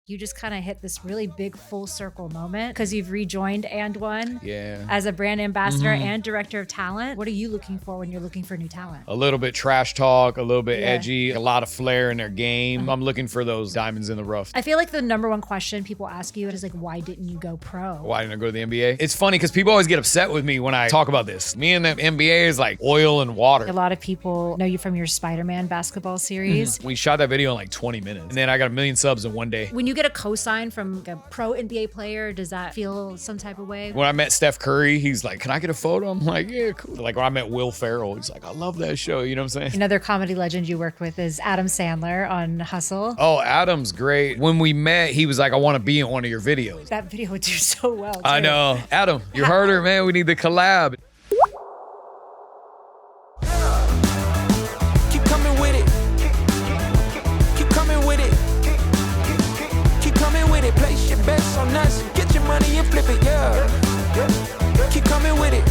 You just kind of hit this really big full circle moment because you've rejoined AND1 as a brand ambassador and director of talent. What are you looking for when you're looking for new talent? A little bit trash talk, a little bit edgy, a lot of flair in their game. I'm looking for those diamonds in the rough. I feel like the number one question people ask you is like, why didn't you go pro? Why didn't I go to the NBA? It's funny because people always get upset with me when I talk about this. Me and the NBA is like oil and water. A lot of people know you from your Spider-Man basketball series. We shot that video in like 20 minutes. And then I got 1 million subs in one day. When you get a cosign from a pro NBA player, does that feel some type of way? When I met Steph Curry, he's like, can I get a photo? I'm like, yeah, cool. Like when I met Will Ferrell, he's like, I love that show. You know what I'm saying? Another comedy legend you worked with is Adam Sandler on Hustle. Oh, Adam's great. When we met, he was like, I want to be in one of your videos. That video would do so well, too. I know. Adam, you heard her, man. We need to collab. Keep coming with it. Keep coming with it. Keep coming with it. Place your bets on us. Get your money and flip it, yeah. Keep coming with it.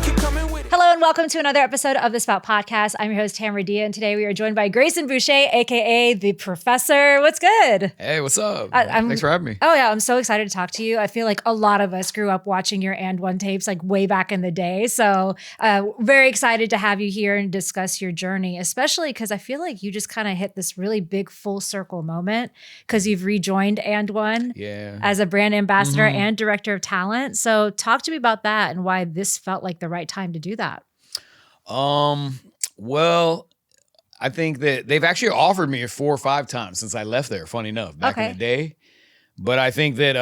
Keep coming with it. Hello and welcome to another episode of the Spout Podcast. I'm your host, Tamara Dhia, and today we are joined by Grayson Boucher, aka The Professor. What's good? Hey, what's up? Thanks for having me. Oh yeah, I'm so excited to talk to you. I feel like a lot of us grew up watching your AND1 tapes like way back in the day. So very excited to have you here and discuss your journey, especially because I feel like you just kind of hit this really big full circle moment because you've rejoined AND1 as a brand ambassador and director of talent. So talk to me about that and why this felt like the right time to do that. Well, I think that they've actually offered me 4 or 5 times since I left there, funny enough, back in the day. But I think that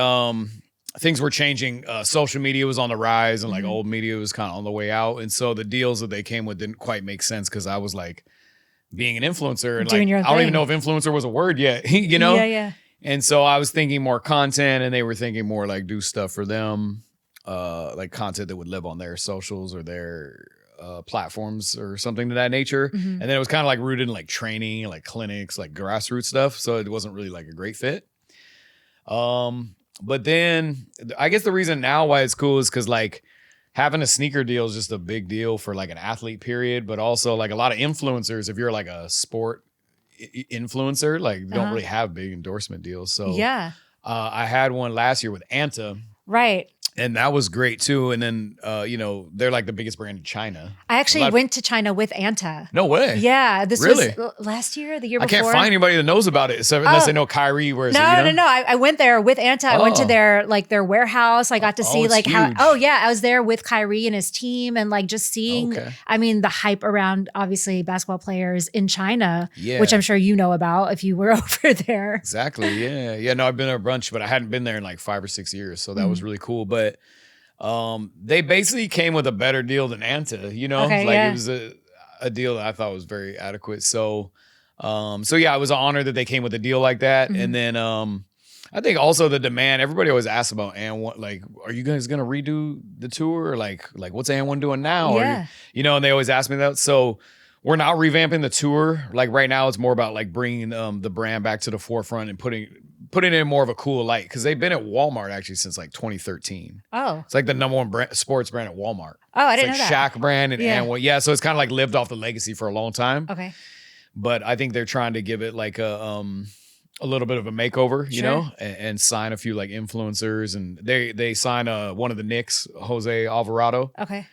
things were changing. Social media was on the rise and like old media was kind of on the way out. And so the deals that they came with didn't quite make sense because I was like being an influencer. And doing your I don't even know if influencer was a word yet, you know? Yeah. And so I was thinking more content and they were thinking more like do stuff for them, like content that would live on their socials or their platforms or something to that nature. And then it was kind of like rooted in like training, like clinics, like grassroots stuff. So it wasn't really like a great fit. But then I guess the reason now why it's cool is because like having a sneaker deal is just a big deal for like an athlete period, but also like a lot of influencers, if you're like a sport influencer, like don't really have big endorsement deals. So I had one last year with Anta. Right. And that was great too. And then, they're like the biggest brand in China. I actually went to China with Anta. No way. Yeah. This really? was last year, the year before. I can't find anybody that knows about it unless they know Kyrie. Where is No. I went there with Anta. I went to their warehouse. I got to see like how, I was there with Kyrie and his team and like just seeing, I mean, the hype around obviously basketball players in China, which I'm sure you know about if you were over there. Exactly. Yeah. Yeah. No, I've been there a bunch, but I hadn't been there in like 5 or 6 years. So that was really cool. But they basically came with a better deal than Anta, you know, it was a deal that I thought was very adequate. So, it was an honor that they came with a deal like that. And then, I think also the demand, everybody always asks about AND1, like, are you guys going to redo the tour? Or like what's AND1 doing now? Yeah. Or, and they always ask me that. So we're not revamping the tour. Like right now it's more about like bringing the brand back to the forefront and putting it in more of a cool light because they've been at Walmart actually since like 2013. Oh, it's like the number one sports brand at Walmart. Oh, I didn't know that. Shaq brand and AND1. Yeah, so it's kind of like lived off the legacy for a long time. Okay, but I think they're trying to give it like a little bit of a makeover, you know, and sign a few like influencers, and they sign one of the Knicks, Jose Alvarado. Okay,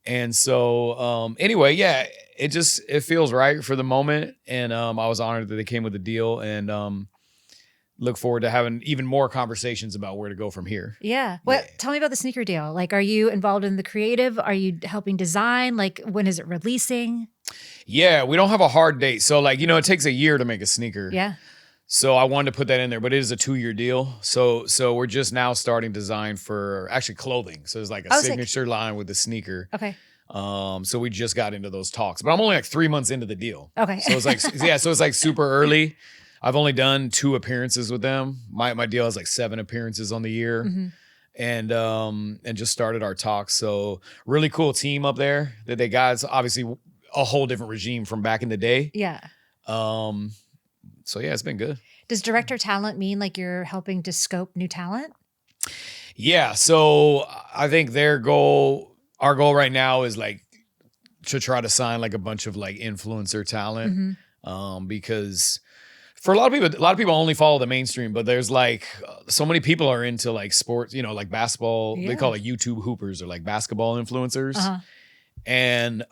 and so it feels right for the moment, and I was honored that they came with the deal, and look forward to having even more conversations about where to go from here. Yeah. Tell me about the sneaker deal. Like, are you involved in the creative? Are you helping design? Like, when is it releasing? Yeah, we don't have a hard date. So like, it takes a year to make a sneaker. Yeah. So I wanted to put that in there, but it is a 2-year deal. So we're just now starting design for actually clothing. So it's like a signature line with the sneaker. Okay. So we just got into those talks, but I'm only like 3 months into the deal. Okay. So it's like, so it's like super early. I've only done 2 appearances with them. My deal has like 7 appearances on the year, and just started our talks. So really cool team up there that they got. It's obviously a whole different regime from back in the day. Yeah. So yeah, it's been good. Does director talent mean like you're helping to scope new talent? Yeah. So I think our goal right now is like to try to sign like a bunch of like influencer talent, because For a lot of people only follow the mainstream, but there's like so many people are into like sports, like basketball. They call it YouTube hoopers or like basketball influencers. And,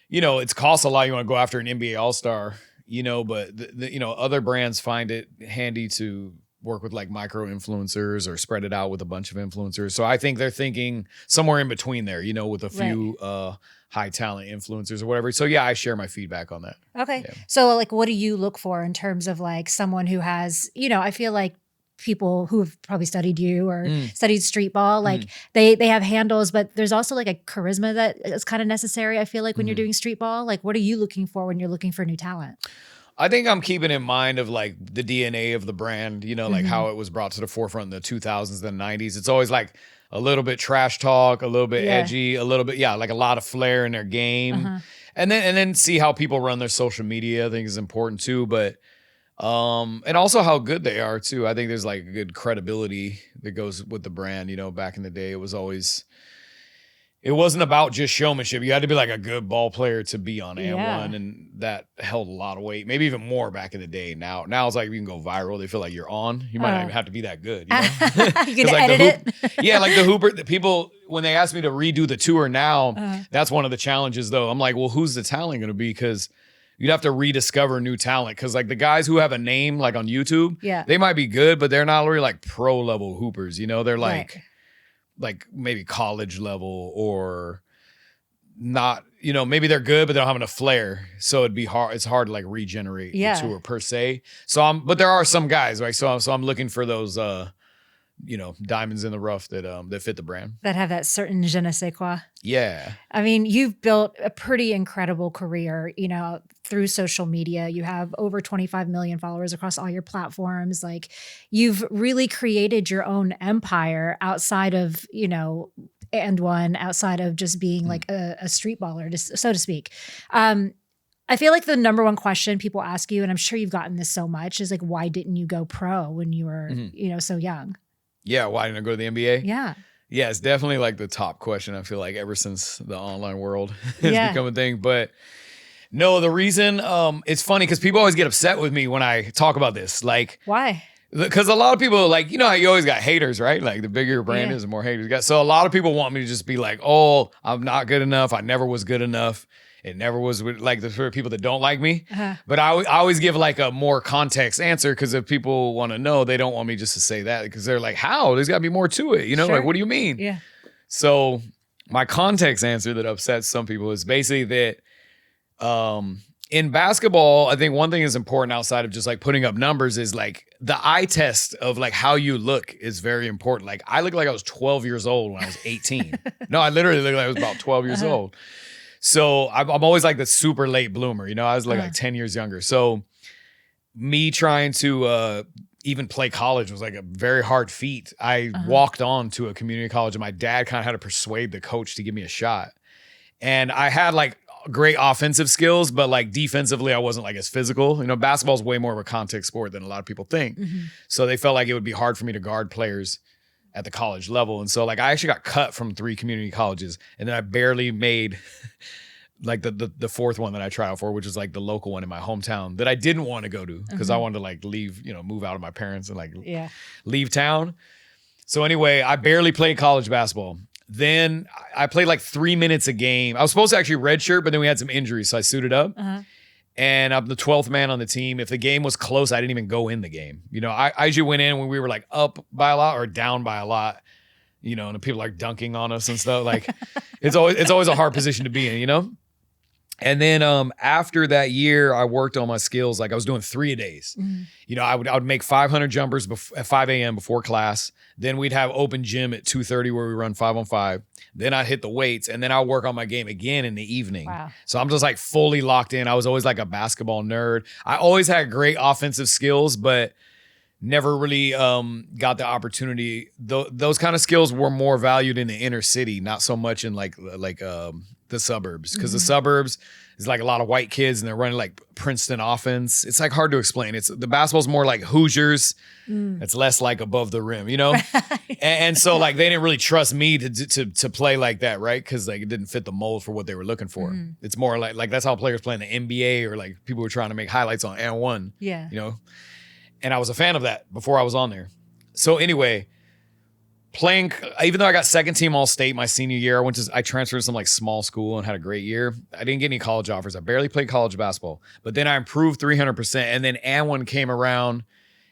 it's costs a lot. You want to go after an NBA All-Star, but other brands find it handy to work with like micro influencers or spread it out with a bunch of influencers. So I think they're thinking somewhere in between there, with a few high talent influencers or whatever. So yeah, I share my feedback on that. Okay. Yeah. So like, what do you look for in terms of like someone who has, I feel like people who have probably studied you or studied streetball, like they have handles, but there's also like a charisma that is kind of necessary. I feel like when you're doing streetball, like what are you looking for when you're looking for new talent? I think I'm keeping in mind of like the DNA of the brand, like how it was brought to the forefront in the 2000s and 90s. It's always like a little bit trash talk, a little bit edgy, a little bit, like a lot of flair in their game. And then see how people run their social media, I think is important too. But and also how good they are too. I think there's like a good credibility that goes with the brand. Back in the day, it wasn't about just showmanship. You had to be like a good ball player to be on AND1, and that held a lot of weight, maybe even more back in the day. Now it's like you can go viral. They feel like you're on. You might not even have to be that good. You can edit it. Yeah, like the Hooper, the people, when they ask me to redo the tour now, that's one of the challenges though. I'm like, well, who's the talent going to be? Because you'd have to rediscover new talent. Because like the guys who have a name like on YouTube, they might be good, but they're not really like pro level hoopers. They're like... like maybe college level or not, maybe they're good, but they don't have enough flair. So it'd be hard. It's hard to like regenerate the tour per se. But there are some guys, right? So I'm looking for those, diamonds in the rough that fit the brand. That have that certain je ne sais quoi. Yeah. I mean, you've built a pretty incredible career, through social media. You have over 25 million followers across all your platforms. Like you've really created your own empire outside of, AND1, outside of just being like a street baller, so to speak. I feel like the number one question people ask you, and I'm sure you've gotten this so much, is like, why didn't you go pro when you were, so young? Yeah. Why didn't I go to the NBA? Yeah. Yeah. It's definitely like the top question. I feel like ever since the online world has become a thing, but no, the reason, it's funny because people always get upset with me when I talk about this. Like, why? Because a lot of people, like, how you always got haters, right? Like the bigger your brand is, the more haters you got. So a lot of people want me to just be like, oh, I'm not good enough. I never was good enough. It never was with like the sort of people that don't like me. But I always give like a more context answer because if people want to know, they don't want me just to say that because they're like, how? There's got to be more to it. Like, what do you mean? Yeah. So my context answer that upsets some people is basically that in basketball, I think one thing is important outside of just like putting up numbers is like the eye test of like how you look is very important. Like I look like I was 12 years old when I was 18. No, I literally look like I was about 12 years old. So I'm always like the super late bloomer. I was like 10 years younger. So me trying to even play college was like a very hard feat. I walked on to a community college and my dad kind of had to persuade the coach to give me a shot. And I had like great offensive skills, but like defensively, I wasn't like as physical. Basketball is way more of a contact sport than a lot of people think. So they felt like it would be hard for me to guard players at the college level. And so like I actually got cut from 3 community colleges and then I barely made like the fourth one that I tried out for, which is like the local one in my hometown that I didn't want to go to because I wanted to like leave, move out of my parents and like leave town. So anyway, I barely played college basketball. Then I played like 3 minutes a game. I was supposed to actually redshirt, but then we had some injuries. So I suited up and I'm the 12th man on the team. If the game was close, I didn't even go in the game. I usually went in when we were like up by a lot or down by a lot, and the people like dunking on us and stuff. Like it's always a hard position to be in, And then after that year, I worked on my skills. Like I was doing 3 a days. I would make 500 jumpers at 5 a.m. before class. Then we'd have open gym at 2:30 where we run 5-on-5. Then I'd hit the weights and then I'll work on my game again in the evening. Wow. So I'm just like fully locked in. I was always like a basketball nerd. I always had great offensive skills, but never really got the opportunity. Those kind of skills were more valued in the inner city, not so much in like the suburbs, because the suburbs is like a lot of white kids and they're running like Princeton offense. It's like hard to explain. The basketball's more like Hoosiers. It's less like above the rim, you know? and so like they didn't really trust me to play like that, right? Because like it didn't fit the mold for what they were looking for. It's more like that's how players play in the NBA, or like people were trying to make highlights on AND1. Yeah. You know? And I was a fan of that before I was on there. So anyway, playing, even though I got second team All-State my senior year, I transferred to some like small school and had a great year. I didn't get any college offers. I barely played college basketball, but then I improved 300%. And then AND1 came around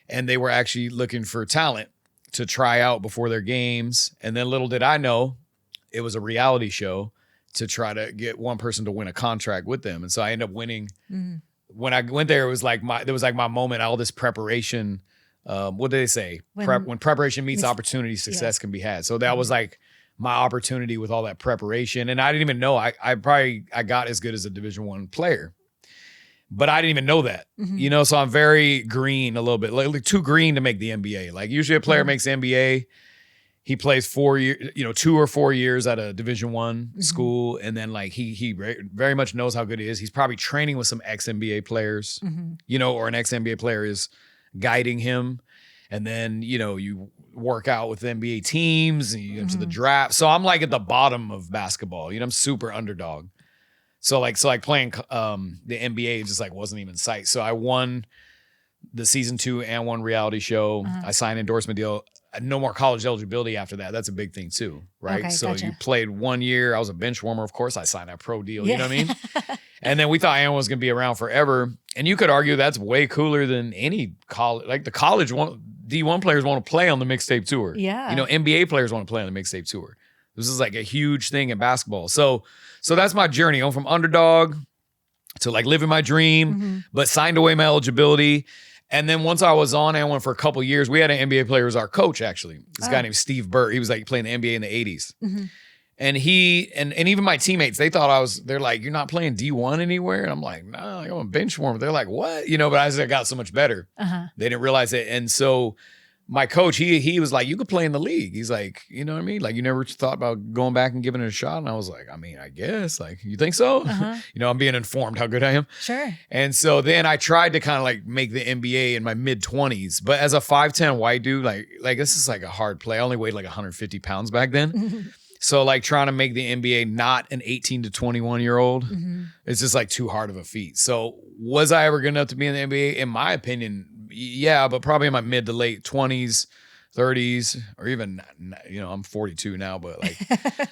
and they were actually looking for talent to try out before their games. And then little did I know, it was a reality show to try to get one person to win a contract with them. And so I ended up winning. When I went there, it was like my moment, all this preparation. What do they say? When preparation meets opportunity, success can be had. So that was like my opportunity with all that preparation. And I didn't even know I got as good as a Division I player, but I didn't even know that, you know? So I'm very green a little bit, like too green to make the NBA. Like usually a player makes the NBA. He plays 4 years, 2 or 4 years at a Division I school. And then like he very much knows how good he is. He's probably training with some ex-NBA players, or an ex-NBA player is guiding him. And then, you work out with NBA teams and you get into the draft. So I'm like at the bottom of basketball, I'm super underdog. So like playing the NBA just like wasn't even in sight. So I won the season 2 AND1 reality show. I signed an endorsement deal. No more college eligibility after that. That's a big thing too, right? Okay, so gotcha. you played 1 year. I was a bench warmer, of course. I signed that pro deal. You know what I mean? And then we thought AND1 was going to be around forever. And you could argue that's way cooler than any college. Like the college D1 players want to play on the mixtape tour. Yeah. NBA players want to play on the mixtape tour. This is like a huge thing in basketball. So that's my journey. I'm from underdog to like living my dream, but signed away my eligibility. And then once I was on AND1 for a couple of years, we had an NBA player who was our coach, actually. This guy named Steve Burt. He was like playing the NBA in the 80s. And he, and even my teammates, they thought they're like, you're not playing D1 anywhere? And I'm like, no, I'm a bench warmer. They're like, what? But as I got so much better, they didn't realize it. And so my coach, he was like, you could play in the league. He's like, you know what I mean? Like, you never thought about going back and giving it a shot? And I was like, I mean, I guess. Like, you think so? I'm being informed how good I am. Sure. And so then I tried to kind of like make the NBA in my mid-20s. But as a 5'10" white dude, like this is like a hard play. I only weighed like 150 pounds back then. So like trying to make the NBA not an 18 to 21-year-old, it's just like too hard of a feat. So was I ever good enough to be in the NBA? In my opinion, yeah, but probably in my mid to late 20s, 30s, or even, I'm 42 now, but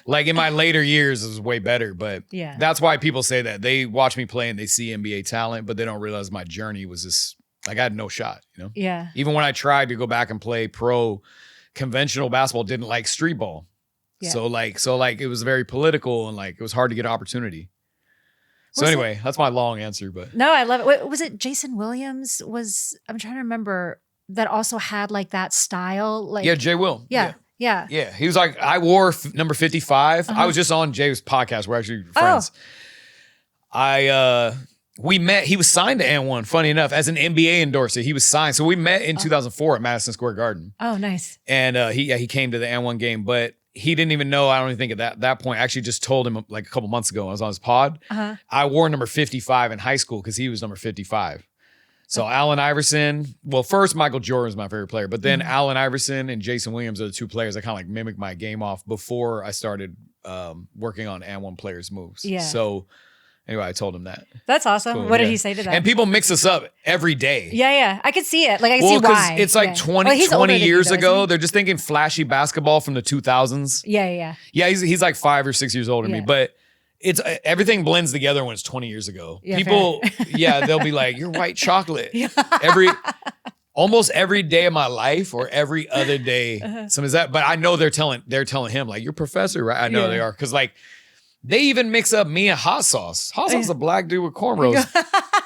like in my later years, it was way better. But yeah, that's why people say that. They watch me play and they see NBA talent, but they don't realize my journey was just like I had no shot, Yeah. Even when I tried to go back and play pro conventional basketball, didn't like street ball. Yeah. So it was very political and like it was hard to get opportunity. So anyway, that's my long answer, but no, I love it. Wait, was it Jason Williams? I'm trying to remember, that also had like that style. Like, yeah, Jay Will. Yeah. He was like, I wore number 55. I was just on Jay's podcast. We're actually friends. We met. He was signed to AND1, funny enough, as an NBA endorser. He was signed. So we met in 2004 at Madison Square Garden. Oh, nice. And he came to the AND1 game, but he didn't even know. I don't even think at that point. I actually just told him like a couple months ago when I was on his pod. I wore number 55 in high school because he was number 55. So Allen Iverson, well, first Michael Jordan was my favorite player, but then Allen Iverson and Jason Williams are the two players that kind of like mimicked my game off before I started working on AND1 players' moves. Yeah. So anyway, I told him that. That's awesome. Cool, what did he say to that? And people mix us up every day. Yeah. I could see it. Like I see why. It's like 20 years ago. They're just thinking flashy basketball from the 2000s. Yeah. Yeah, he's like 5 or 6 years older than me, but it's everything blends together when it's 20 years ago. Yeah, people, they'll be like, "You're white chocolate." Almost every day of my life, or every other day, some is that. But I know they're telling him like, "You're professor," right? I know they are, because like they even mix up me and hot sauce. Hot sauce is a black dude with cornrows.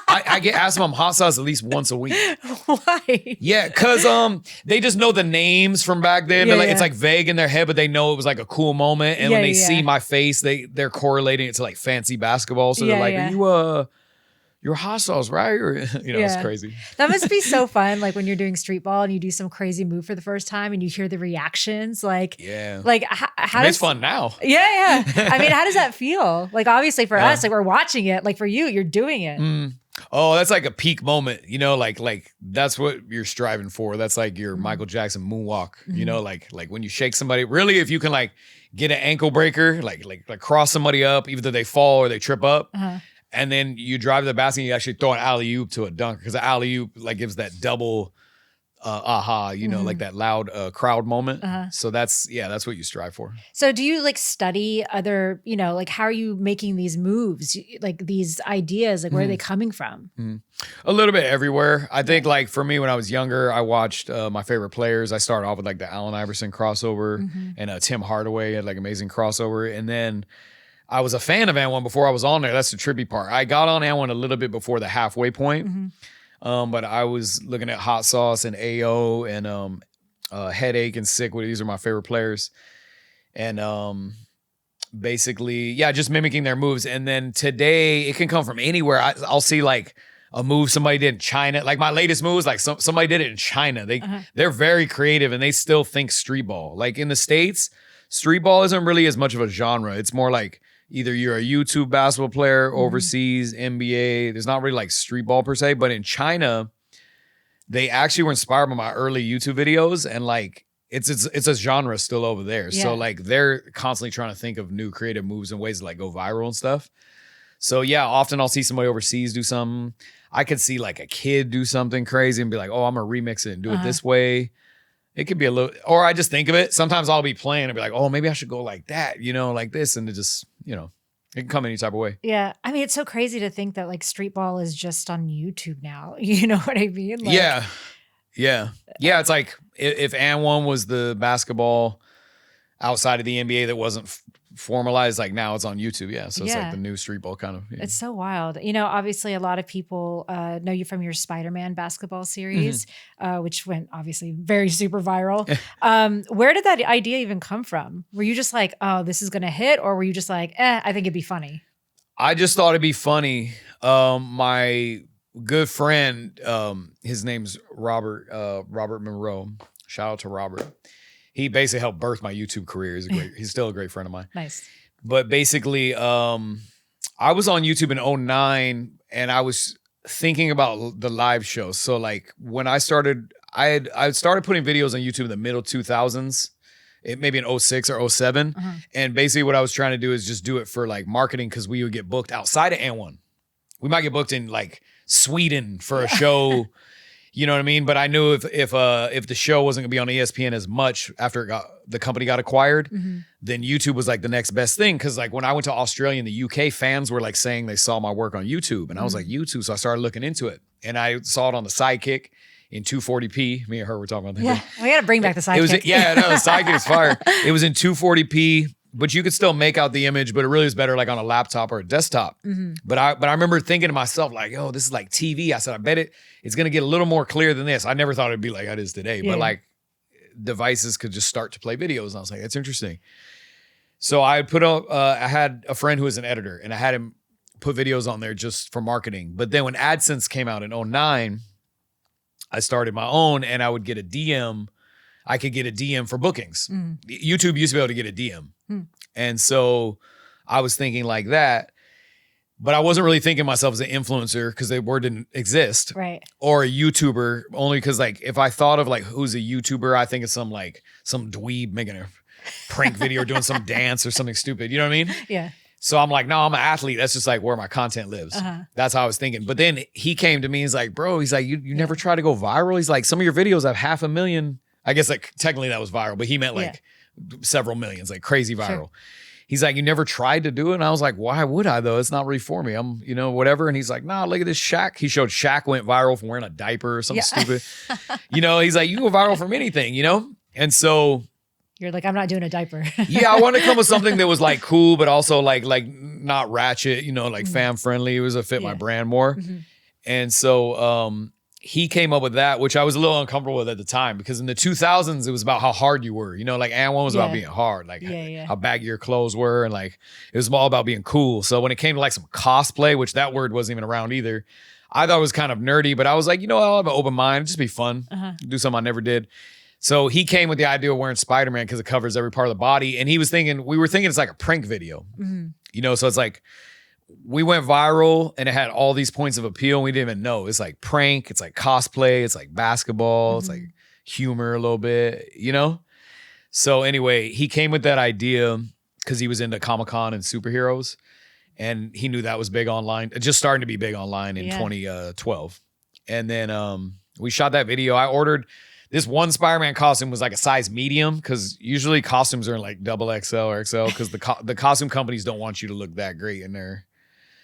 I get asked if I'm hot sauce at least once a week. Why? Yeah, because they just know the names from back then. It's like vague in their head, but they know it was like a cool moment. And when they see my face, they're correlating it to like fancy basketball. So they're like, "Are you you're hot sauce, right? Or, it's crazy. That must be so fun. Like when you're doing street ball and you do some crazy move for the first time and you hear the reactions. Like, how it's fun now. Yeah. I mean, how does that feel? Like, obviously for us, like we're watching it. Like for you, you're doing it. Oh, that's like a peak moment, like that's what you're striving for. That's like your Michael Jackson moonwalk, like when you shake somebody, really, if you can like get an ankle breaker, like cross somebody up, either they fall or they trip up. And then you drive to the basket and you actually throw an alley-oop to a dunker because the alley-oop like gives that double like that loud crowd moment. So that's what you strive for. So do you like study other, like how are you making these moves? Like these ideas, like where are they coming from? A little bit everywhere. I think like for me when I was younger, I watched my favorite players. I started off with like the Allen Iverson crossover and Tim Hardaway had like amazing crossover. And then I was a fan of AND1 before I was on there. That's the trippy part. I got on AND1 a little bit before the halfway point. But I was looking at Hot Sauce and AO and Headache and Sick. These are my favorite players. And basically, just mimicking their moves. And then today, it can come from anywhere. I'll see like a move somebody did in China. Like my latest move was like somebody did it in China. They're very creative and they still think street ball. Like in the States, street ball isn't really as much of a genre. It's more like either you're a YouTube basketball player, overseas, NBA. There's not really like street ball per se, but in China, they actually were inspired by my early YouTube videos and like it's a genre still over there. So like they're constantly trying to think of new creative moves and ways to like go viral and stuff. So often I'll see somebody overseas do something. I could see like a kid do something crazy and be like, oh, I'm gonna remix it and do it this way. It could be a little, or I just think of it. Sometimes I'll be playing and be like, oh, maybe I should go like that, like this. And it just, it can come any type of way. Yeah. I mean, it's so crazy to think that like street ball is just on YouTube now. You know what I mean? Like, yeah. It's like if AND1 was the basketball outside of the NBA that wasn't formalized, like now it's on YouTube. So it's like the new street ball kind of. It's so wild. Obviously a lot of people know you from your Spider-Man basketball series, which went obviously very super viral. Where did that idea even come from? Were you just like, oh, this is going to hit? Or were you just like, I think it'd be funny? I just thought it'd be funny. My good friend, his name's Robert Monroe. Shout out to Robert. He basically helped birth my YouTube career. He's still a great friend of mine. Nice. But basically, I was on YouTube in 2009 and I was thinking about the live shows. So like when I started, I started putting videos on YouTube in the middle 2000s, maybe in 2006 or 2007. And basically what I was trying to do is just do it for like marketing because we would get booked outside of AND1. We might get booked in like Sweden for a show. You know what I mean? But I knew if the show wasn't gonna be on ESPN as much after the company got acquired, then YouTube was like the next best thing. Cause like when I went to Australia and the UK, fans were like saying they saw my work on YouTube. And I was like, YouTube. So I started looking into it. And I saw it on the Sidekick in 240p. Me and her were talking about that. Yeah, we gotta bring back the Sidekick. The Sidekick is fire. It was in 240p. But you could still make out the image, but it really is better like on a laptop or a desktop. But I remember thinking to myself like, oh, this is like TV. I said, I bet it's going to get a little more clear than this. I never thought it'd be like how it is today, but like devices could just start to play videos. And I was like, that's interesting. So I put up, I had a friend who was an editor and I had him put videos on there just for marketing. But then when AdSense came out in 2009, I started my own and I would get a DM. I could get a DM for bookings. YouTube used to be able to get a DM. And so I was thinking like that, but I wasn't really thinking myself as an influencer because the word didn't exist. Right. Or a YouTuber, only because like if I thought of like who's a YouTuber, I think it's some dweeb making a prank video or doing some dance or something stupid. You know what I mean? Yeah. So I'm like, no, I'm an athlete. That's just like where my content lives. That's how I was thinking. But then he came to me and he's like, bro, he's like, you never try to go viral? He's like, some of your videos have 500,000. I guess like technically that was viral, but he meant like several millions, like crazy viral. Sure. He's like, you never tried to do it? And I was like, why would I though? It's not really for me. I'm, whatever. And he's like, nah, look at this Shaq. He showed Shaq went viral from wearing a diaper or something stupid. He's like, you go viral from anything, And so you're like, I'm not doing a diaper. I wanted to come with something that was like cool, but also like not ratchet, like fan friendly. It was a fit my brand more. And so, he came up with that, which I was a little uncomfortable with at the time, because in the 2000s, it was about how hard you were. You know, like AND1 was about being hard, like how baggy your clothes were. And like, it was all about being cool. So when it came to like some cosplay, which that word wasn't even around either, I thought it was kind of nerdy, but I was like, you know, I'll have an open mind. It'd just be fun. Do something I never did. So he came with the idea of wearing Spider-Man because it covers every part of the body. And we were thinking it's like a prank video, you know? So it's like, we went viral and it had all these points of appeal and we didn't even know. It's like prank, it's like cosplay, it's like basketball, it's like humor a little bit, you know? So anyway, he came with that idea because he was into Comic-Con and superheroes. And he knew that was big online, just starting to be big online in 2012. And then we shot that video. I ordered this one Spider-Man costume was like a size medium, because usually costumes are in like XXL or XL, because the costume companies don't want you to look that great in there.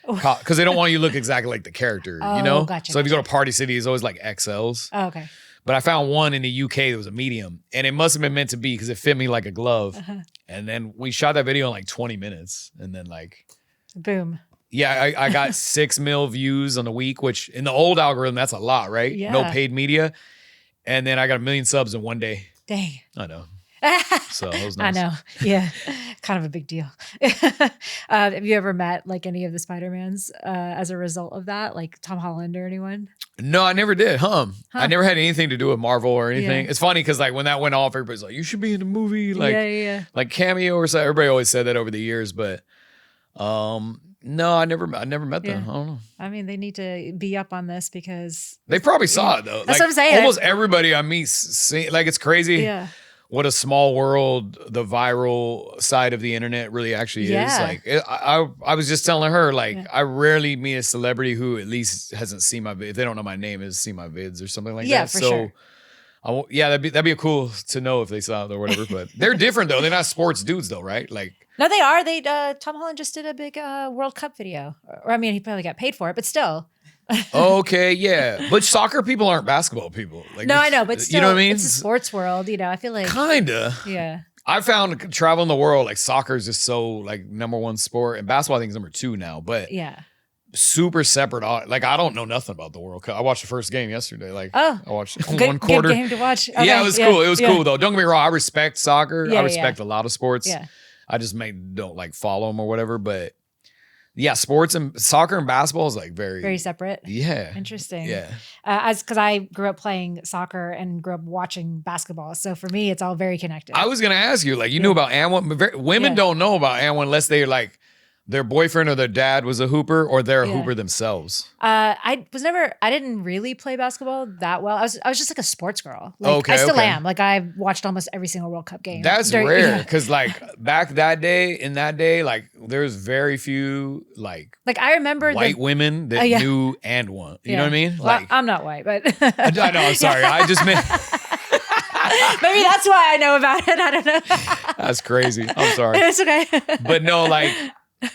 Because they don't want you to look exactly like the character, you know? So if you go to Party City, it's always like XLs. Oh, okay. But I found one in the UK that was a medium, and it must have been meant to be because it fit me like a glove. And then we shot that video in like 20 minutes. And then like... boom. Yeah, I got 6 mil views on the week, which in the old algorithm, that's a lot, right? Yeah. No paid media. And then I got 1 million subs in one day. Dang. I know. So it was nice. I know. Yeah. Kind of a big deal. Have you ever met like any of the Spider-Mans as a result of that? Like Tom Holland or anyone? No, I never did. I never had anything to do with Marvel or anything. It's funny because like when that went off, everybody's like, you should be in the movie. Like, like cameo or something. Everybody always said that over the years, but no, I never met them. I don't know. I mean, they need to be up on this because they probably saw it though. That's like, what I'm saying. Almost everybody I meet, like it's crazy. Yeah. What a small world the viral side of the internet really actually is. Like I was just telling her, like, I rarely meet a celebrity who at least hasn't seen my if they don't know my name, has seen my vids or something like that. Yeah, for sure. That'd be cool to know if they saw it or whatever. But they're different though. They're not sports dudes though, right? Like no, they are. They Tom Holland just did a big World Cup video. Or I mean, he probably got paid for it, but still. Okay, yeah. But soccer people aren't basketball people. Like, no, I know, but still, you know what I mean? It's a sports world, you know. I feel like kinda. Yeah. I found traveling the world, like soccer is just so like #1 sport, and basketball I think is #2 now. But super separate. Like I don't know nothing about the World Cup. I watched the first game yesterday. Like I watched one quarter. Good game to watch. Okay, yeah, it was cool. It was cool though. Don't get me wrong. I respect soccer. I respect a lot of sports. Yeah. I just don't like follow them or whatever. But yeah, sports and soccer and basketball is like very separate. Yeah. Interesting. Yeah. Because I grew up playing soccer and grew up watching basketball. So for me, it's all very connected. I was going to ask you, like, you knew about AND1. Women don't know about AND1 unless they're like, their boyfriend or their dad was a hooper or they're a hooper themselves. I didn't really play basketball that well. I was just like a sports girl. Like, I still am. Like I watched almost every single World Cup game. That's rare because like back in that day, like there's very few like I remember white women that knew AND1. You know what I mean? Well, like I'm not white, but I know. I'm sorry. I just meant. Maybe that's why I know about it. I don't know. That's crazy. I'm sorry. It's okay. But no, like.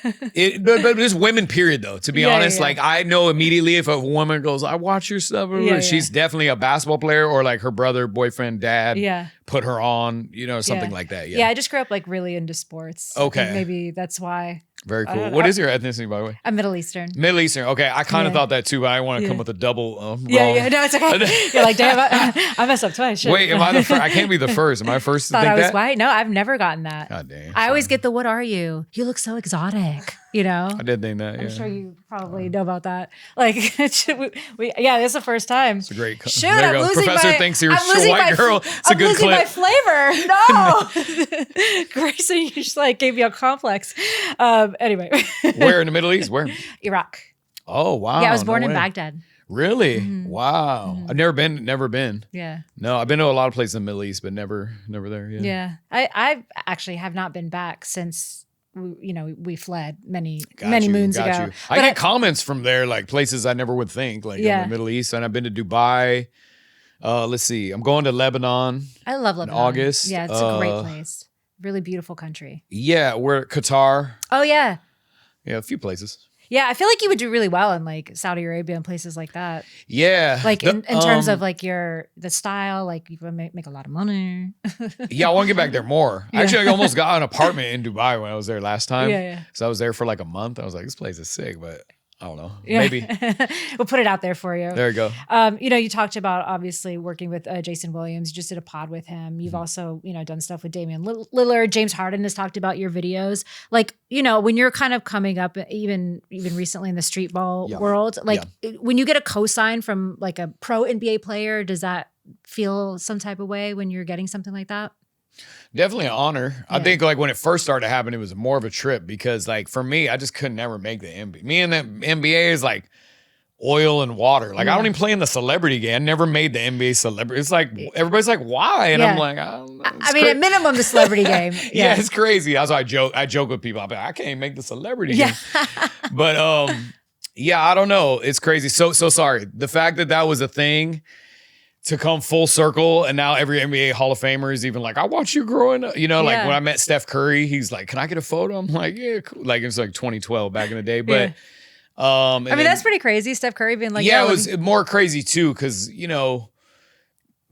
But just women, period, though. To be honest, like I know immediately if a woman goes, I watch your stuff, she's definitely a basketball player or like her brother, boyfriend, dad put her on, you know, something like that. Yeah, I just grew up like really into sports. Okay. Maybe that's why. Very cool. What is your ethnicity, by the way? I'm Middle Eastern. Middle Eastern. Okay, I kind of thought that too, but I want to come with a double. Wrong. Yeah. No, it's okay. You're like, damn, I messed up twice. Shit. Wait, am I the first? I can't be the first. Am I first to Thought think I was that? white. No, I've never gotten that. God damn. I always get the "What are you? You look so exotic." You know. I did think that. I'm sure you probably know about that. Like, this is the first time. It's a great. Shoot, I'm losing Professor my, thinks you're a losing white my, girl. It's a good clip. I'm losing my flavor. No, Grayson, you just like gave me a complex. Anyway. Where in the Middle East? Where? Iraq. Oh wow. Yeah, I was born in Baghdad. Really? Mm-hmm. Wow. Mm-hmm. I've never been. Yeah. No, I've been to a lot of places in the Middle East, but never there. Yeah. Yeah. I actually have not been back since we fled many moons ago. I get comments from there, like places I never would think, like in the Middle East. And I've been to Dubai. Let's see. I'm going to Lebanon. I love Lebanon. In August. Yeah, it's a great place. Really beautiful country. Yeah, we're at Qatar. Oh yeah. Yeah, a few places. Yeah, I feel like you would do really well in like Saudi Arabia and places like that. Yeah. Like in terms of like the style, like you would make a lot of money. Yeah, I want to get back there more. Yeah. Actually, I almost got an apartment in Dubai when I was there last time. Yeah. So I was there for like a month. I was like, this place is sick, but I don't know. Yeah. Maybe. We'll put it out there for you. There you go. You talked about obviously working with Jason Williams. You just did a pod with him. You've also, done stuff with Damian Lillard. James Harden has talked about your videos. Like, when you're kind of coming up, even recently in the street ball world, like when you get a cosign from like a pro NBA player, does that feel some type of way when you're getting something like that? Definitely an honor. I think like when it first started happening, it was more of a trip because like for me, I just could never make the NBA. Me and the NBA is like oil and water. Like I don't even play in the celebrity game. I never made the NBA celebrity. It's like everybody's like, why? And I'm like, I don't know. I mean, at minimum, the celebrity game. Yeah, it's crazy. That's why I joke with people. I'm like, I can't make the celebrity game. But I don't know. It's crazy. So sorry. The fact that was a thing to come full circle, and now every NBA Hall of Famer is even like, I watched you growing up. Like when I met Steph Curry, he's like, can I get a photo? I'm like, yeah, cool. Like it was like 2012 back in the day. But that's pretty crazy. Steph Curry being like, it was more crazy too, because when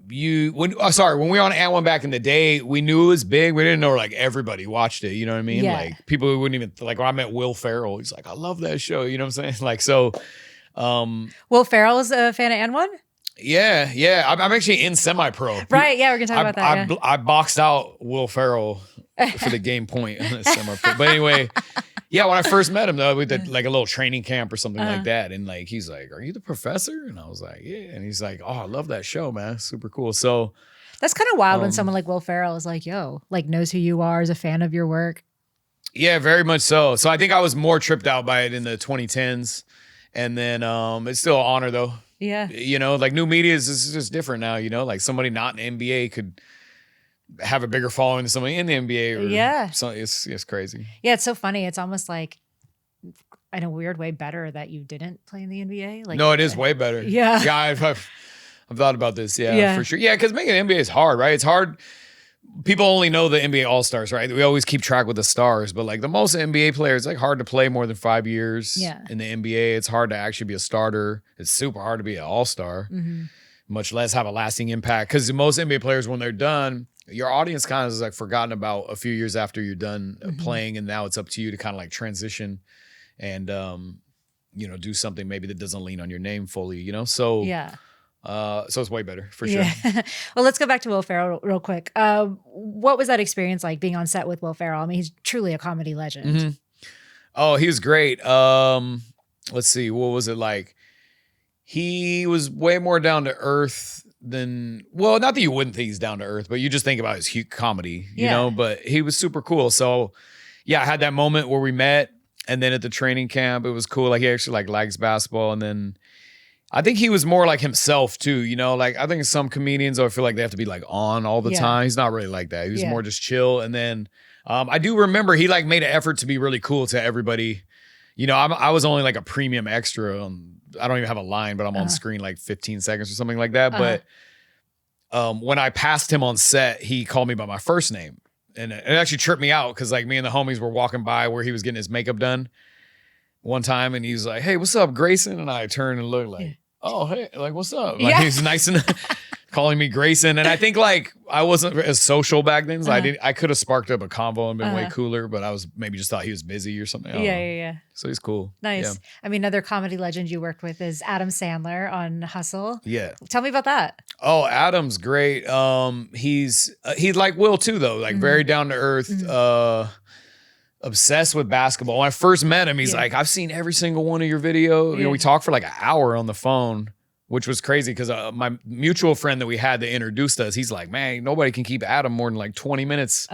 we were on AND1 back in the day, we knew it was big. We didn't know like everybody watched it. You know what I mean? Yeah. Like people who wouldn't even like when I met Will Ferrell, he's like, I love that show. You know what I'm saying? Like so. Will Ferrell is a fan of AND1? Yeah. I'm actually in semi-pro. Right, yeah, we're going to talk about that. I boxed out Will Ferrell for the game point in the semi-pro. But anyway, when I first met him, though, we did like a little training camp or something like that. And like, he's like, are you the professor? And I was like, yeah. And he's like, oh, I love that show, man. Super cool. So that's kind of wild when someone like Will Ferrell is like, like knows who you are, is a fan of your work. Yeah, very much so. So I think I was more tripped out by it in the 2010s. And then it's still an honor, though. Yeah. Like new media is just different now, like somebody not in the NBA could have a bigger following than somebody in the NBA. So it's crazy. Yeah, it's so funny. It's almost like in a weird way better that you didn't play in the NBA. Like, no, it is way better. Yeah. Yeah, I've thought about this. Yeah, for sure. Yeah, because making an NBA is hard, right? It's hard. People only know the NBA All-Stars, right? We always keep track with the stars, but like the most NBA players, it's like hard to play more than 5 years in the NBA. It's hard to actually be a starter. It's super hard to be an All-Star, much less have a lasting impact. Because most NBA players, when they're done, your audience kind of is like forgotten about a few years after you're done playing, and now it's up to you to kind of like transition and do something maybe that doesn't lean on your name fully, So so it's way better for sure. Well, let's go back to Will Ferrell real quick. What was that experience like being on set with Will Ferrell? I mean, he's truly a comedy legend. Oh, he was great. Let's see, what was it like? He was way more down to earth than, well, not that you wouldn't think he's down to earth, but you just think about his comedy, you know, but he was super cool. So I had that moment where we met, and then at the training camp, it was cool. Like he actually like likes basketball. And then I think he was more like himself too, like I think some comedians, I feel like they have to be like on all the time. He's not really like that. He was more just chill. And then I do remember he like made an effort to be really cool to everybody. I was only like a premium extra. I don't even have a line, but I'm on screen like 15 seconds or something like that. But when I passed him on set, he called me by my first name. And it actually tripped me out because like me and the homies were walking by where he was getting his makeup done one time. And he was like, hey, what's up, Grayson? And I turned and looked like, oh, hey, like, what's up? Like, he's nice and calling me Grayson. And I think like I wasn't as social back then. So I could have sparked up a convo and been way cooler, but I was maybe just thought he was busy or something. Yeah. So he's cool. Nice. Yeah. I mean, another comedy legend you worked with is Adam Sandler on Hustle. Yeah. Tell me about that. Oh, Adam's great. He's like Will too, though, like very down to earth, obsessed with basketball. When I first met him, he's like, I've seen every single one of your video. We talked for like an hour on the phone, which was crazy because my mutual friend that we had that introduced us, he's like, man, nobody can keep Adam more than like 20 minutes.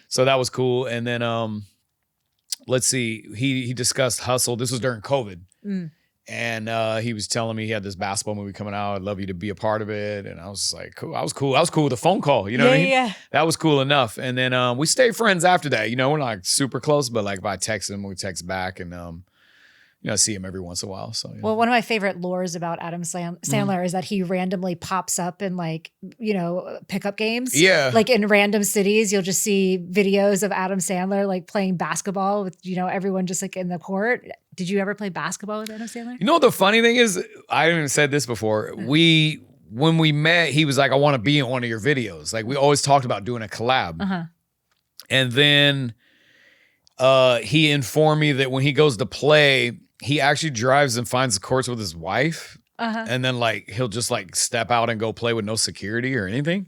So that was cool. And then let's see, he discussed Hustle. This was during COVID. And he was telling me he had this basketball movie coming out. I'd love you to be a part of it. And I was like, cool. I was cool with the phone call. You know what I mean? Yeah. That was cool enough. And then we stayed friends after that. We're not like super close, but like if I text him, we text back, and I see him every once in a while. So well, one of my favorite lores about Adam Sandler is that he randomly pops up in like, pickup games. Yeah. Like in random cities, you'll just see videos of Adam Sandler like playing basketball with, everyone just like in the court. Did you ever play basketball with Adam Sandler? The funny thing is, I haven't even said this before. When we met, he was like, I want to be in one of your videos. Like we always talked about doing a collab. And then he informed me that when he goes to play, he actually drives and finds the courts with his wife. And then like he'll just like step out and go play with no security or anything.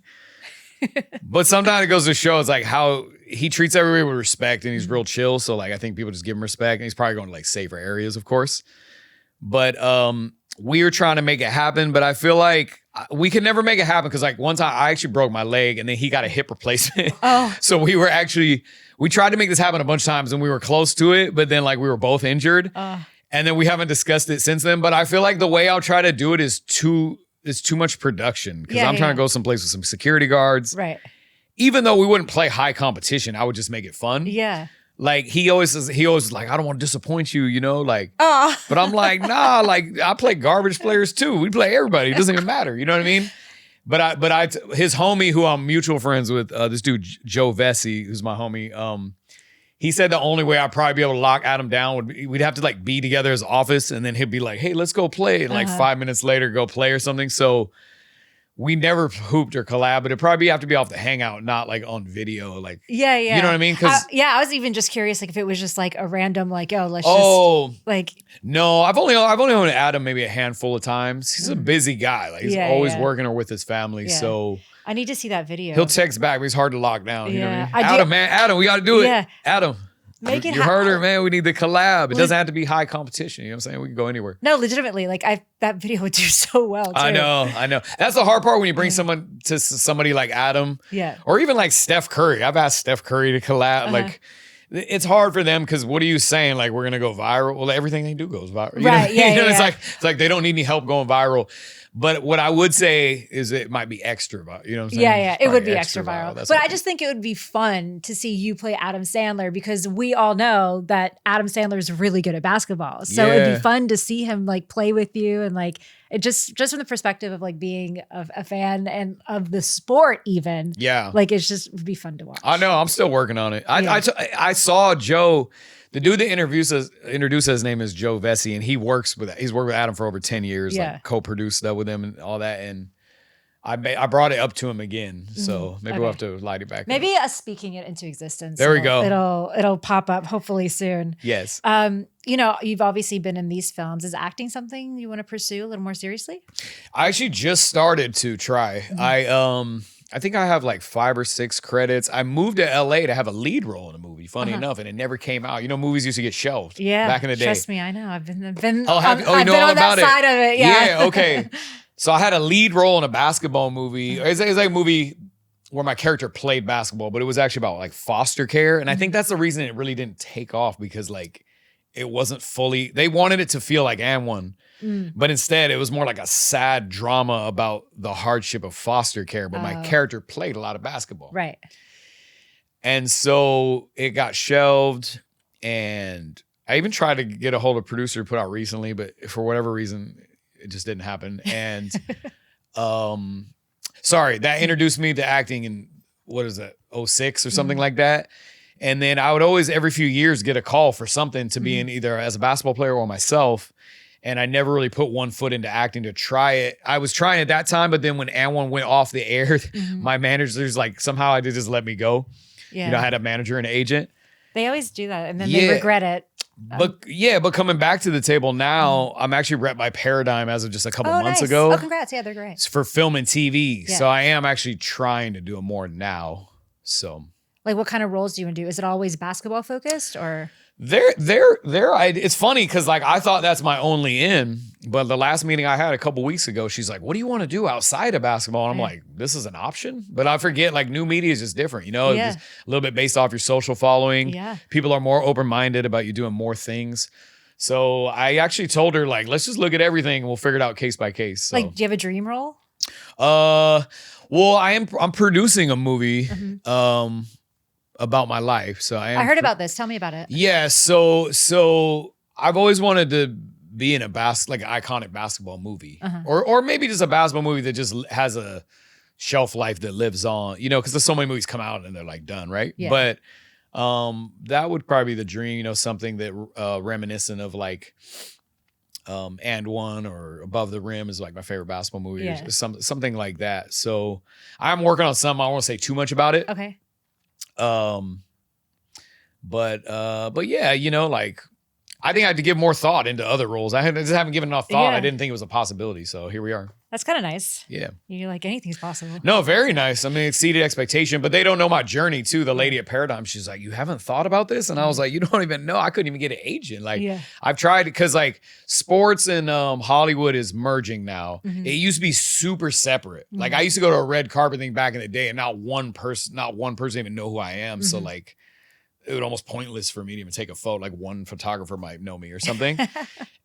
But sometimes it goes to show it's like how he treats everybody with respect and he's real chill. So like I think people just give him respect, and he's probably going to like safer areas, of course. But we were trying to make it happen, but I feel like we could never make it happen because like one time I actually broke my leg and then he got a hip replacement. So we tried to make this happen a bunch of times and we were close to it, but then like we were both injured. And then we haven't discussed it since then. But I feel like the way I'll try to do it is too much production because I'm trying to go someplace with some security guards. Right. Even though we wouldn't play high competition, I would just make it fun. Yeah. Like he always like, I don't want to disappoint you, you know, like, but I'm like, nah, like I play garbage players too. We play everybody. It doesn't even matter. You know what I mean? But his homie who I'm mutual friends with, this dude, Joe Vesey, who's my homie. He said the only way I'd probably be able to lock Adam down would be we'd have to like be together as office, and then he'd be like, hey, let's go play. And like 5 minutes later, go play or something. So we never hooped or collab, but it'd probably have to be off the hangout, not like on video. Like, yeah. You know what I mean? I was even just curious, like if it was just like a random, like, just like. No, I've only known Adam maybe a handful of times. He's a busy guy. Like he's always working or with his family. Yeah. So I need to see that video. He'll text back, but he's hard to lock down. You know what I mean? Adam, we got to do it. Yeah. Adam. Make it you heard her, man. We need the collab. It doesn't have to be high competition. You know what I'm saying? We can go anywhere. No, legitimately. Like that video would do so well, too. I know. That's the hard part when you bring somebody like Adam. Yeah. Or even like Steph Curry. I've asked Steph Curry to collab. Like, it's hard for them because what are you saying? Like, we're going to go viral? Well, everything they do goes viral. Right. Yeah. It's like they don't need any help going viral. But what I would say is it might be extra viral. You know what I'm saying? Yeah. It would be extra viral. But I just think it would be fun to see you play Adam Sandler because we all know that Adam Sandler is really good at basketball. So it'd be fun to see him like play with you and like it just from the perspective of like being a fan and of the sport even. Yeah. Like it's just would be fun to watch. I know. I'm still working on it. I saw Joe. The dude that introduced us, his name is Joe Vesey, and he's worked with Adam for over 10 years, like co-produced stuff with him and all that. And I brought it up to him again, so maybe we'll have to light it back. Maybe us speaking it into existence. There we go. It'll pop up hopefully soon. Yes. You know, you've obviously been in these films. Is acting something you want to pursue a little more seriously? I actually just started to try. I think I have like 5 or 6 credits. I moved to LA to have a lead role in a movie, funny enough, and it never came out. You know, movies used to get shelved back in the day. Trust me, I know. I've been you I've know been all on about that side of it. Yeah, okay. So I had a lead role in a basketball movie. It's like a movie where my character played basketball, but it was actually about like foster care. And I think that's the reason it really didn't take off because like it wasn't fully, they wanted it to feel like AND1. But instead, it was more like a sad drama about the hardship of foster care. But my character played a lot of basketball. Right. And so it got shelved. And I even tried to get a hold of a producer to put out recently, but for whatever reason, it just didn't happen. And sorry, that introduced me to acting in, what is that, 06 or something like that. And then I would always, every few years, get a call for something to be in either as a basketball player or myself. And I never really put one foot into acting to try it. I was trying at that time, but then when AND1 went off the air, my managers like somehow I did just let me go. Yeah. You know, I had a manager and an agent. They always do that, and then they regret it. But coming back to the table now, I'm actually rep by Paradigm as of just a couple months ago. Oh, congrats! Yeah, they're great. It's for film and TV, so I am actually trying to do it more now. So, like, what kind of roles do you want to do? Is it always basketball focused, or? It's funny because like I thought that's my only in, but the last meeting I had a couple weeks ago, she's like, what do you want to do outside of basketball? And I'm like, this is an option, but I forget like new media is just different, you know, it's a little bit based off your social following. Yeah. People are more open-minded about you doing more things. So I actually told her like, let's just look at everything and we'll figure it out case by case. So. Like, do you have a dream role? Well, I'm producing a movie, about my life. So I heard about this. Tell me about it. Yeah. So I've always wanted to be in a like an iconic basketball movie or maybe just a basketball movie that just has a shelf life that lives on, you know, cause there's so many movies come out and they're like done. Right. Yeah. But, that would probably be the dream, you know, something that, reminiscent of like, AND1 or Above the Rim is like my favorite basketball movie or something like that. So I'm working on something. I don't want to say too much about it. Okay. But yeah, you know, like I think I had to give more thought into other roles. I just haven't given enough thought. I didn't think it was a possibility. So here we are. That's kind of nice. Yeah. You're like, anything's possible. No, very nice. I mean, it exceeded expectation, but they don't know my journey too. The lady at Paradigm, she's like, you haven't thought about this? And I was like, you don't even know. I couldn't even get an agent. Like I've tried because like sports and Hollywood is merging now. It used to be super separate. Like I used to go to a red carpet thing back in the day and not one person even know who I am. So like, it would almost pointless for me to even take a photo. Like one photographer might know me or something.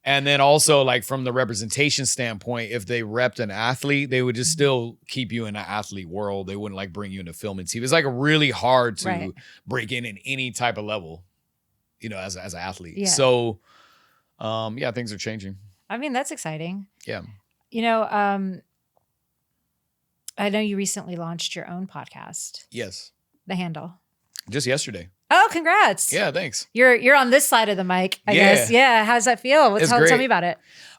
And then also like from the representation standpoint, if they repped an athlete, they would just still keep you in the athlete world. They wouldn't like bring you into film and TV. It's like really hard to break in any type of level, you know, as an athlete. Yeah. So, things are changing. I mean, that's exciting. Yeah. You know, I know you recently launched your own podcast. Yes. The Handle. Just yesterday. Oh, congrats. Yeah, thanks. You're on this side of the mic, I guess. Yeah. How's that feel? Tell me about it.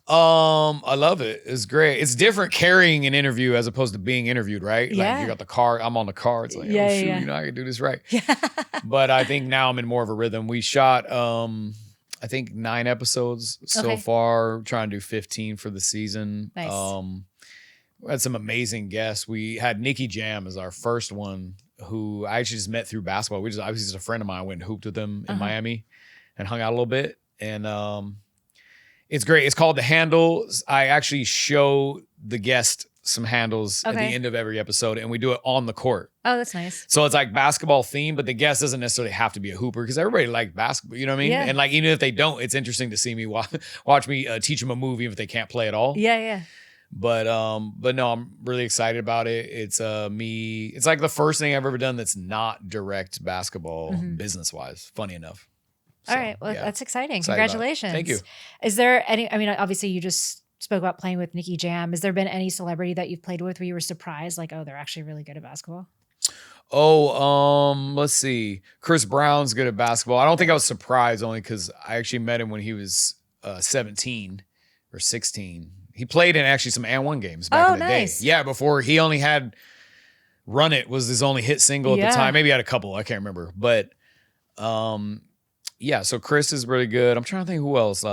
I love it. It's great. It's different carrying an interview as opposed to being interviewed, right? Yeah. Like you got the car, I'm on the car. It's like, you know, I can do this right. Yeah. But I think now I'm in more of a rhythm. We shot I think 9 episodes so far, trying to do 15 for the season. Nice. We had some amazing guests. We had Nikki Jam as our first one, who I actually just met through basketball. I was just a friend of mine. I went and hooped with him in Miami and hung out a little bit. And it's great. It's called The Handle. I actually show the guest some handles at the end of every episode, and we do it on the court. Oh, that's nice. So it's like basketball themed, but the guest doesn't necessarily have to be a hooper because everybody likes basketball. You know what I mean? Yeah. And like even if they don't, it's interesting to see me watch me teach them a move even if they can't play at all. Yeah, yeah. But no, I'm really excited about it. It's it's like the first thing I've ever done that's not direct basketball business wise. Funny enough. So, all right. Well, that's exciting. Congratulations. Thank you. Is there any, I mean, obviously you just spoke about playing with Nikki Jam. Has there been any celebrity that you've played with where you were surprised, like, oh, they're actually really good at basketball? Oh, let's see. Chris Brown's good at basketball. I don't think I was surprised only because I actually met him when he was 17 or 16. He played in actually some AND1 games back in the day. Yeah, before he only had Run It was his only hit single at the time. Maybe he had a couple. I can't remember. But so Chris is really good. I'm trying to think who else.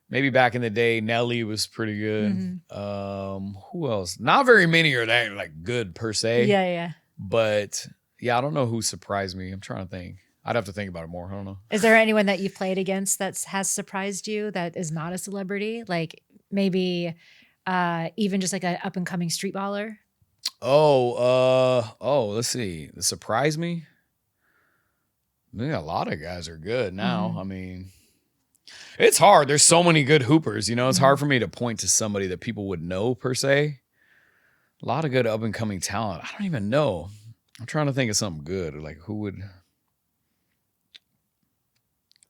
Maybe back in the day, Nelly was pretty good. Who else? Not very many are that like good per se. Yeah, yeah. But yeah, I don't know who surprised me. I'm trying to think. I'd have to think about it more. I don't know. Is there anyone that you've played against that has surprised you that is not a celebrity? Like maybe even just like an up and coming street baller? Let's see. That surprised me. I think a lot of guys are good now. I mean, it's hard. There's so many good hoopers, you know, it's hard for me to point to somebody that people would know per se. A lot of good up and coming talent. I don't even know. I'm trying to think of something good. Like who would...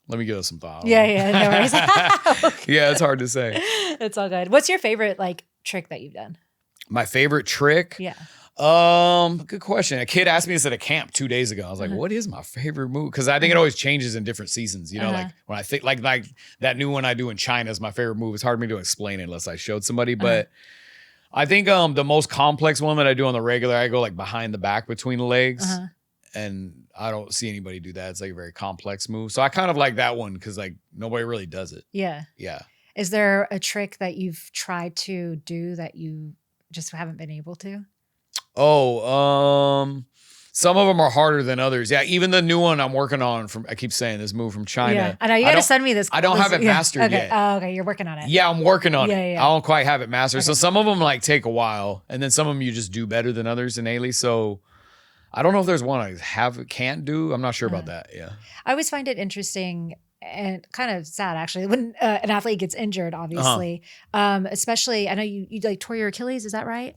Let me give us some thought. Yeah, no worries. Yeah, it's hard to say. It's all good. What's your favorite like trick that you've done? My favorite trick? Yeah. Good question. A kid asked me this at a camp 2 days ago. I was like, what is my favorite move? Because I think it always changes in different seasons. You know, like when I think like that new one I do in China is my favorite move. It's hard for me to explain it unless I showed somebody. But I think the most complex one that I do on the regular, I go like behind the back between the legs. And I don't see anybody do that. It's like a very complex move. So I kind of like that one because like nobody really does it. Yeah. Yeah. Is there a trick that you've tried to do that you just haven't been able to? Some of them are harder than others. Yeah, even the new one I'm working on I keep saying this move from China. Yeah. I know you got to send me this. I don't have it mastered yet. Oh, okay. You're working on it. Yeah, I'm working on it. Yeah. I don't quite have it mastered. Okay. So some of them like take a while, and then some of them you just do better than others innately. So I don't know if there's one I can't do. I'm not sure about that. Yeah. I always find it interesting and kind of sad actually when an athlete gets injured, obviously. Especially, I know you like tore your Achilles. Is that right?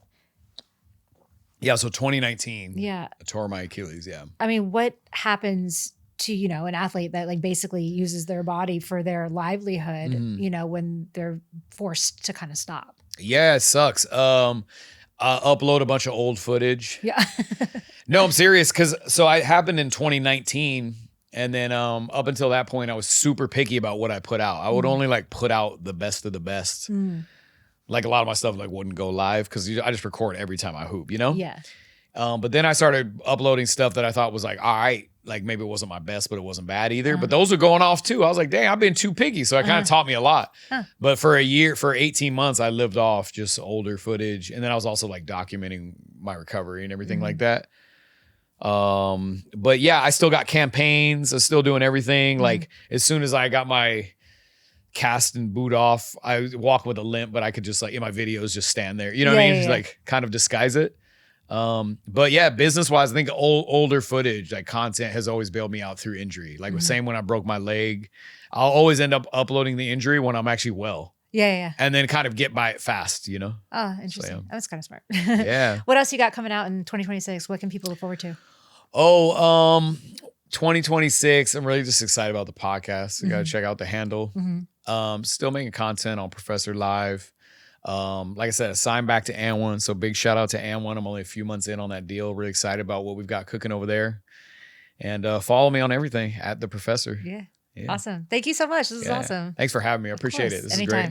Yeah. So 2019. Yeah. I tore my Achilles. Yeah. I mean, what happens to, you know, an athlete that like basically uses their body for their livelihood, you know, when they're forced to kind of stop? Yeah, it sucks. Upload a bunch of old footage. Yeah. No, I'm serious. So it happened in 2019. And then up until that point, I was super picky about what I put out. I would only like put out the best of the best. Like a lot of my stuff like wouldn't go live because I just record every time I hoop, you know? Yeah. But then I started uploading stuff that I thought was like, all right, like maybe it wasn't my best, but it wasn't bad either. But those are going off too. I was like, dang, I've been too picky. So it kind of taught me a lot. But for 18 months, I lived off just older footage. And then I was also like documenting my recovery and everything like that. But yeah, I still got campaigns. I'm still doing everything. Like as soon as I got my cast and boot off, I walk with a limp, but I could just like in my videos just stand there. You know what I mean? Just like kind of disguise it. But yeah, business wise, I think older footage, like content has always bailed me out through injury. Like same when I broke my leg, I'll always end up uploading the injury when I'm actually well. Yeah. And then kind of get by it fast, you know? Oh, interesting. So, yeah. That's kind of smart. Yeah. What else you got coming out in 2026? What can people look forward to? 2026, I'm really just excited about the podcast. You got to check out the handle. Still making content on Professor Live. Like I said, I signed back to AND1, so big shout out to AND1. I'm only a few months in on that deal. Really excited about what we've got cooking over there. And follow me on everything at The Professor. Yeah. Awesome. Thank you so much. This is awesome. Thanks for having me. I appreciate it. This is great.